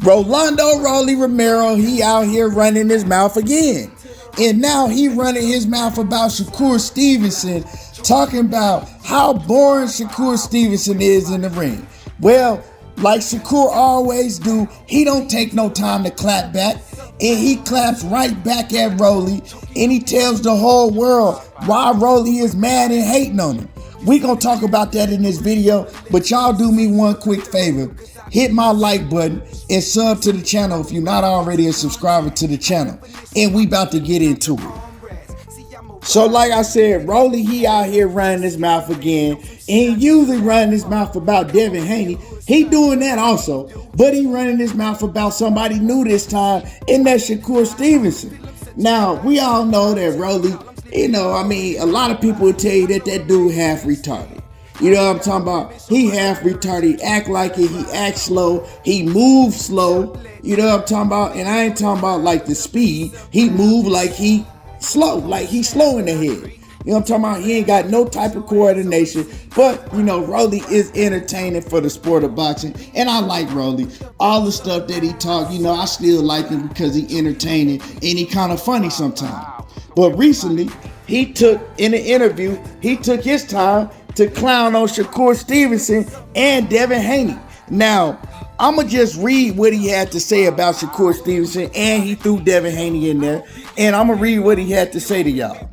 Rolando Rollie Romero, he out here running his mouth again. And now he running his mouth about Shakur Stevenson, talking about how boring Shakur Stevenson is in the ring. Well, like Shakur always do, he don't take no time to clap back. And he claps right back at Rollie, and he tells the whole world why Rollie is mad and hating on him. We gonna talk about that in this video, but y'all do me one quick favor. Hit my like button and sub to the channel if you're not already a subscriber to the channel. And we about to get into it. So like I said, Rollie, he out here running his mouth again. And he usually running his mouth about Devin Haney. He doing that also. But he running his mouth about somebody new this time, and that's Shakur Stevenson. Now, we all know that Rollie, a lot of people will tell you that dude half retarded. You know what I'm talking about? He half retarded. He act like it. He act slow. He moves slow. You know what I'm talking about? And I ain't talking about like the speed. He move like he slow. Like he slow in the head. You know what I'm talking about? He ain't got no type of coordination. But, Rollie is entertaining for the sport of boxing. And I like Rollie. All the stuff that he talk, I still like him because he entertaining and he kind of funny sometimes. But recently, in an interview, he took his time to clown on Shakur Stevenson and Devin Haney. Now, I'm going to just read what he had to say about Shakur Stevenson, and he threw Devin Haney in there. And I'm going to read what he had to say to y'all.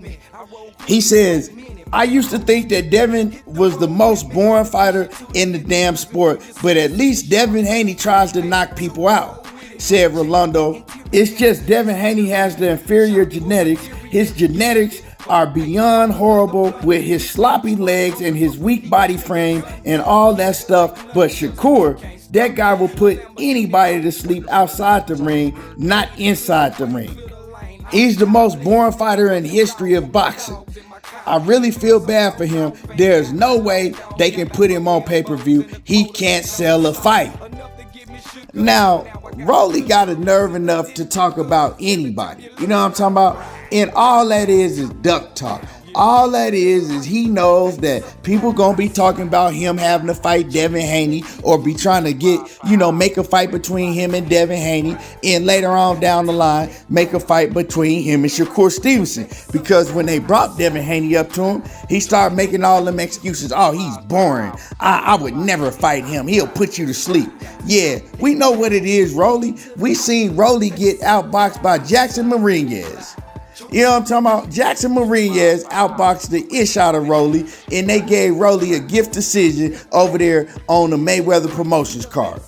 He says, I used to think that Devin was the most boring fighter in the damn sport, but at least Devin Haney tries to knock people out, said Rolando. It's just Devin Haney has the inferior genetics. His genetics are beyond horrible with his sloppy legs and his weak body frame and all that stuff. But Shakur, that guy will put anybody to sleep outside the ring, not inside the ring. He's the most boring fighter in the history of boxing. I really feel bad for him. There's no way they can put him on pay-per-view. He can't sell a fight. Now, Rollie got a nerve enough to talk about anybody. You know what I'm talking about? And all that is duck talk. All that is he knows that people gonna be talking about him having to fight Devin Haney or be trying to get, make a fight between him and Devin Haney, and later on down the line, make a fight between him and Shakur Stevenson. Because when they brought Devin Haney up to him, he started making all them excuses. Oh, he's boring. I would never fight him. He'll put you to sleep. Yeah, we know what it is, Rollie. We seen Rollie get outboxed by Jackson Marinez. You know what I'm talking about? Jackson Marinez outboxed the ish out of Rollie, and they gave Rollie a gift decision over there on the Mayweather Promotions card.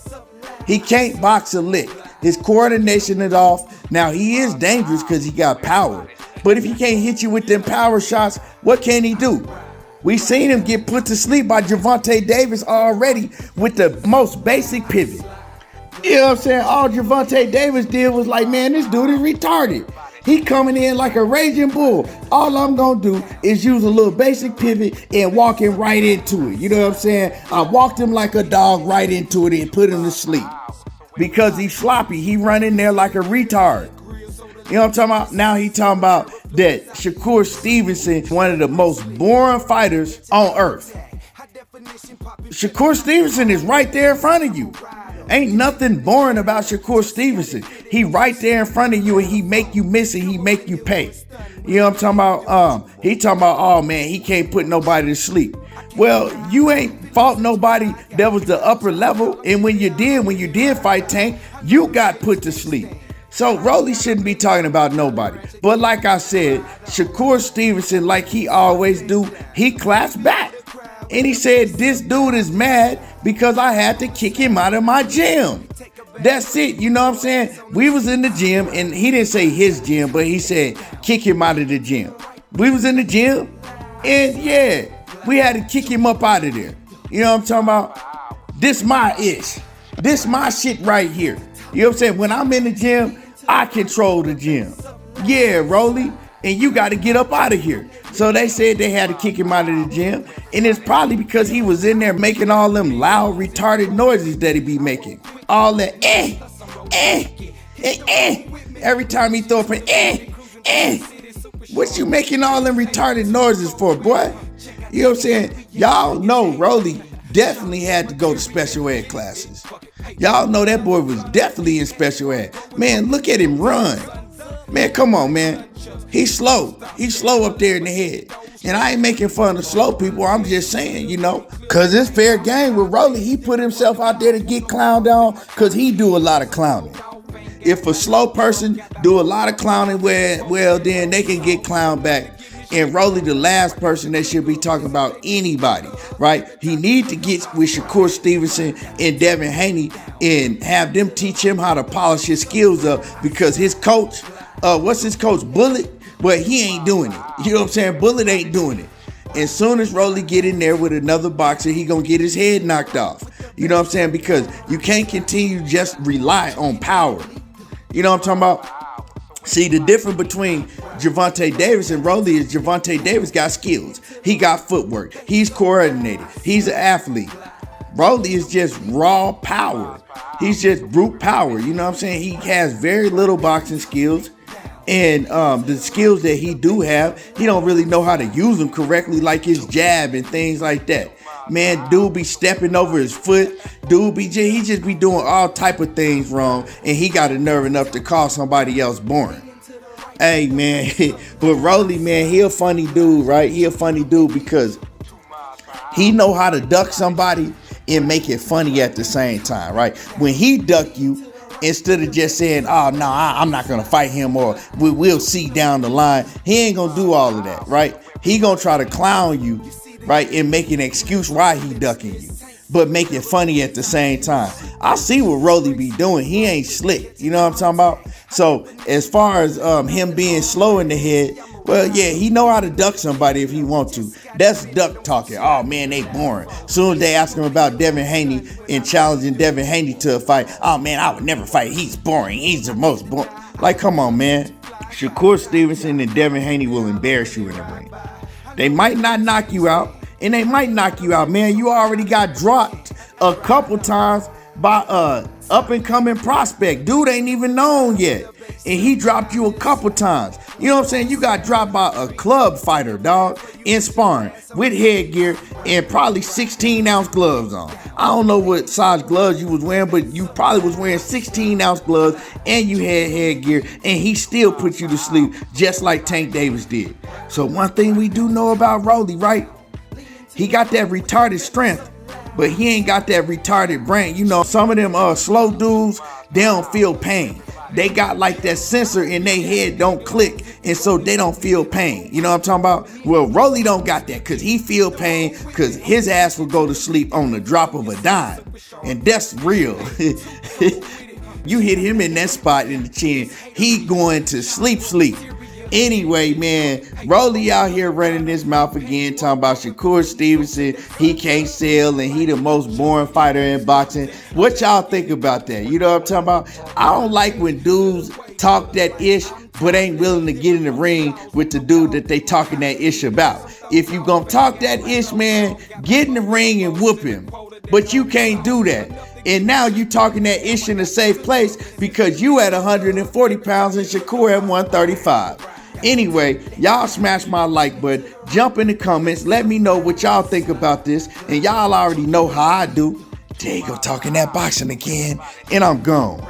He can't box a lick. His coordination is off. Now, he is dangerous because he got power. But if he can't hit you with them power shots, what can he do? We seen him get put to sleep by Gervonta Davis already with the most basic pivot. You know what I'm saying? All Gervonta Davis did was like, man, this dude is retarded. He coming in like a raging bull. All I'm gonna do is use a little basic pivot and walk him right into it. You know what I'm saying? I walked him like a dog right into it and put him to sleep. Because he's sloppy. He run in there like a retard. You know what I'm talking about? Now he talking about that Shakur Stevenson, one of the most boring fighters on earth. Shakur Stevenson is right there in front of you. Ain't nothing boring about Shakur Stevenson. He right there in front of you, and he make you miss and he make you pay. You know what I'm talking about? He talking about, oh man, he can't put nobody to sleep. Well, you ain't fought nobody that was the upper level, and when you did fight Tank, you got put to sleep. So Rollie shouldn't be talking about nobody. But like I said, Shakur Stevenson, like he always do, he claps back. And he said, this dude is mad because I had to kick him out of my gym. That's it. You know what I'm saying? We was in the gym, and he didn't say his gym, but he said, kick him out of the gym. We was in the gym, and yeah, we had to kick him up out of there. You know what I'm talking about? This my ish. This my shit right here. You know what I'm saying? When I'm in the gym, I control the gym. Yeah, Rollie. And you got to get up out of here. So they said they had to kick him out of the gym. And it's probably because he was in there making all them loud, retarded noises that he be making. All that every time he throw up an What you making all them retarded noises for, boy? You know what I'm saying? Y'all know Rollie definitely had to go to special ed classes. Y'all know that boy was definitely in special ed. Man, look at him run. Man, come on, man. He's slow. He's slow up there in the head. And I ain't making fun of slow people. I'm just saying, because it's fair game with Rollie. He put himself out there to get clowned on because he do a lot of clowning. If a slow person do a lot of clowning, well, then they can get clowned back. And Rollie the last person that should be talking about anybody, right? He need to get with Shakur Stevenson and Devin Haney and have them teach him how to polish his skills up because his coach, what's his coach, Bullet? Well, he ain't doing it. You know what I'm saying? Bullet ain't doing it. As soon as Rollie get in there with another boxer, he gonna get his head knocked off. You know what I'm saying? Because you can't continue to just rely on power. You know what I'm talking about? See, the difference between Gervonta Davis and Rollie is Gervonta Davis got skills. He got footwork. He's coordinated. He's an athlete. Rollie is just raw power. He's just brute power. You know what I'm saying? He has very little boxing skills. And the skills that he do have, he don't really know how to use them correctly, like his jab and things like that. Man, dude be stepping over his foot. He just be doing all type of things wrong, and he got a nerve enough to call somebody else boring. Hey, man, but Rollie, man, he a funny dude, right? He a funny dude because he know how to duck somebody and make it funny at the same time, right? When he duck you, instead of just saying, oh, no, I'm not going to fight him or we'll see down the line, he ain't going to do all of that, right? He going to try to clown you, right, and make an excuse why he ducking you, but make it funny at the same time. I see what Rollie be doing. He ain't slick. You know what I'm talking about? So as far as him being slow in the head, well, yeah, he know how to duck somebody if he want to. That's duck talking. Oh, man, they boring. Soon as they ask him about Devin Haney and challenging Devin Haney to a fight, oh, man, I would never fight. He's boring. He's the most boring. Like, come on, man. Shakur Stevenson and Devin Haney will embarrass you in the ring. They might not knock you out, and they might knock you out, man. You already got dropped a couple times by up-and-coming prospect. Dude ain't even known yet, and he dropped you a couple times. You know what I'm saying? You got dropped by a club fighter, dog, in sparring with headgear and probably 16-ounce gloves on. I don't know what size gloves you was wearing, but you probably was wearing 16-ounce gloves and you had headgear, and he still put you to sleep just like Tank Davis did. So one thing we do know about Rollie, right? He got that retarded strength, but he ain't got that retarded brain. You know, some of them slow dudes, they don't feel pain. They got like that sensor in their head don't click, and so they don't feel pain. You know what I'm talking about? Well, Rollie don't got that because he feel pain because his ass will go to sleep on the drop of a dime. And that's real. You hit him in that spot in the chin, he going to sleep. Anyway, man, Rollie out here running his mouth again, talking about Shakur Stevenson. He can't sell and he the most boring fighter in boxing. What y'all think about that? You know what I'm talking about? I don't like when dudes talk that ish, but ain't willing to get in the ring with the dude that they talking that ish about. If you gonna talk that ish, man, get in the ring and whoop him. But you can't do that. And now you talking that ish in a safe place because you at 140 pounds and Shakur at 135. Anyway, y'all smash my like button, jump in the comments, let me know what y'all think about this, and y'all already know how I do. There you go, talking that boxing again, and I'm gone.